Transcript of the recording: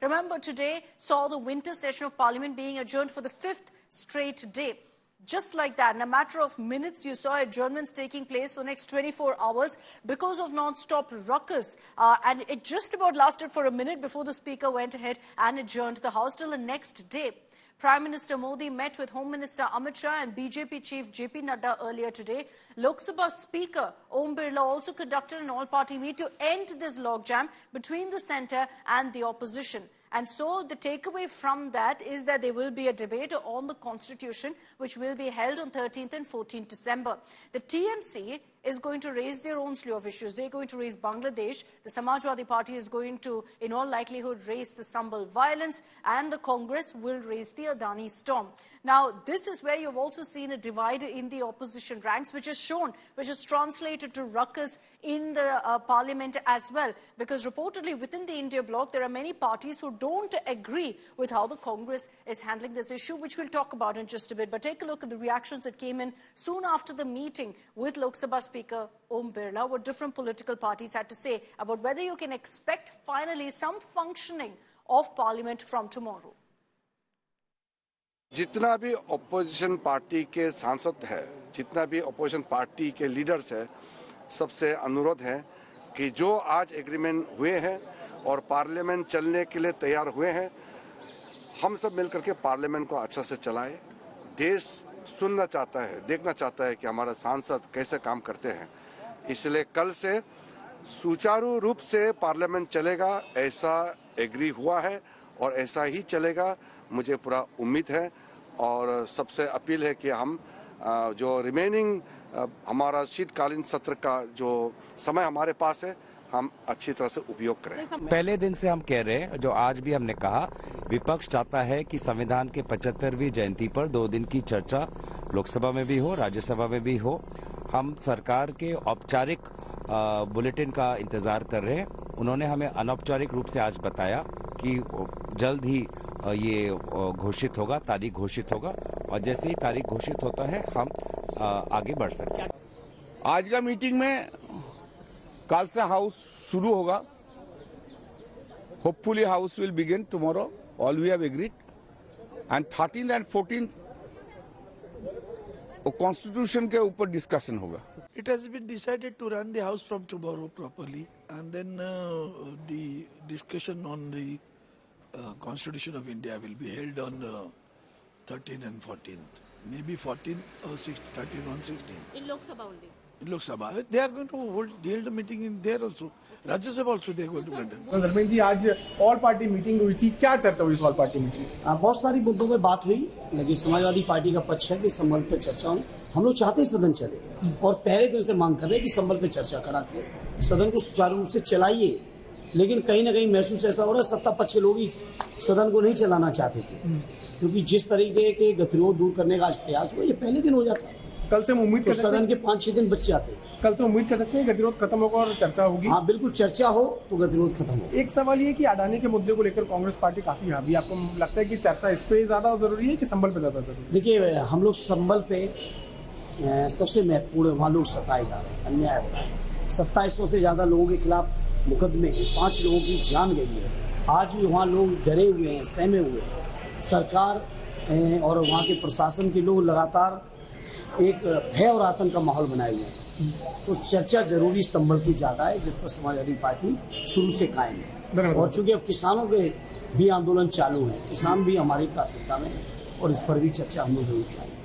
Remember, today saw the winter session of Parliament being adjourned for the 5th straight day. Just like that, in a matter of minutes, you saw adjournments taking place for the next 24 hours because of non-stop ruckus. And it just about lasted for a minute before the Speaker went ahead and adjourned the House till the next day. Prime Minister Modi met with Home Minister Amit Shah and BJP Chief JP Nadda earlier today. Lok Sabha Speaker Om Birla also conducted an all-party meet to end this logjam between the centre and the opposition. And so the takeaway from that is that there will be a debate on the Constitution, which will be held on 13th and 14th December. The TMC is going to raise their own slew of issues. They're going to raise Bangladesh. The Samajwadi Party is going to, in all likelihood, raise the Sambal violence. And the Congress will raise the Adani storm. Now, this is where you've also seen a divide in the opposition ranks, which is shown, which is translated to ruckus in the parliament as well. Because reportedly, within the India bloc, there are many parties who don't agree with how the Congress is handling this issue, which we'll talk about in just a bit. But take a look at the reactions that came in soon after the meeting with Lok Sabha Speaker Om Birla, what different political parties had to say about whether you can expect finally some functioning of Parliament from tomorrow. जितना भी opposition party के सांसद है, जितना भी opposition party के leaders है, सबसे अनुरोध है कि जो आज एग्रीमेंट हुए हैं और पार्लियामेंट चलने के लिए तैयार हुए हैं, हम सब मिलकर के पार्लियामेंट को अच्छा से चलाएं। देश सुनना चाहता है, देखना चाहता है कि हमारा सांसद कैसे काम करते हैं। इसलिए कल से सुचारू रूप से पार्लियामेंट चलेगा, ऐसा एग्री हुआ है और ऐसा ही चलेगा, मुझे पूरा उम्मीद है। और सबसे अपील है कि हम जो रिमेनिंग हमारा शीतकालीन सत्र का जो समय हमारे पास है, हम अच्छी तरह से उपयोग करें। पहले दिन से हम कह रहे हैं, जो आज भी हमने कहा, विपक्ष चाहता है कि संविधान के 75वीं जयंती पर 2 दिन की चर्चा लोकसभा में भी हो, राज्यसभा में भी हो। हम सरकार के औपचारिक बुलेटिन का इंतजार कर रहे हैं। उन्होंने हमें अनौपचारिक रूप से आज बताया कि जल्द ही ये घोषित होगा, तारीख घोषित होगा, और जैसे ही तारीख घोषित होता है हम आगे बढ़ सकते हैं। आज का मीटिंग में कल से हाउस शुरू होगा। Hopefully house will begin tomorrow, all we have agreed, and 13 and 14 constitution के ऊपर डिस्कशन होगा। It has been decided to run the house from tomorrow properly, and then the discussion on the Constitution of India will be held on 13th and 14th, maybe 14th or 13th on 16th. In Lok Sabha only? In Lok Sabha. They are going to hold a meeting in there also. Rajya Sabha also they are going to conduct. Dharmendra ji, आज all party meeting हुई थी, क्या चर्चा हुई इस all party meeting में? बहुत सारी मुद्दों पे बात हुई, लेकिन समाजवादी पार्टी का पक्ष है कि संबल पे चर्चा हो। हम लोग चाहते हैं सदन चले और पहले दिन से मांग कर रहे हैं कि संबल पे चर्चा करा के सदन को सुचारू रूप से चलाइए। लेकिन कहीं ना कहीं महसूस ऐसा हो रहा है सत्ता पक्ष लोग ही सदन को नहीं चलाना चाहते थे, क्योंकि जिस तरीके के गतिरोध दूर करने का आज प्रयास हुआ, ये पहले दिन हो जाता है। कल से हम उम्मीद कर सकते हैं सदन के 5-6 दिन बच जाते हैं। कल से उम्मीद कर सकते हैं गतिरोध खत्म होगा और चर्चा होगी। हाँ बिल्कुल, चर्चा हो तो गतिरोध खत्म हो। एक सवाल ये कि अडानी के मुद्दे को लेकर कांग्रेस पार्टी काफी हावी, आपको लगता है कि चर्चा इस पे ज्यादा जरूरी है कि संबल पे ज्यादा जरूरी है? देखिए, हम लोग संबल पे सबसे महत्वपूर्ण, वहाँ लोग सताए जा रहे हैं, अन्याय हो रहा है। 2700 से ज्यादा लोगों के खिलाफ मुकदमे हैं, 5 लोगों की जान गई है। आज भी वहाँ लोग डरे हुए हैं, सहमे हुए हैं। सरकार और वहाँ के प्रशासन के लोग लगातार एक भय और आतंक का माहौल बनाए हुए हैं। तो चर्चा जरूरी संबल की ज्यादा है, जिस पर समाजवादी पार्टी शुरू से कायम है। और चूंकि अब किसानों के भी आंदोलन चालू है, किसान भी हमारी प्राथमिकता में है और इस पर भी चर्चा हम लोग जरूर चाहेंगे।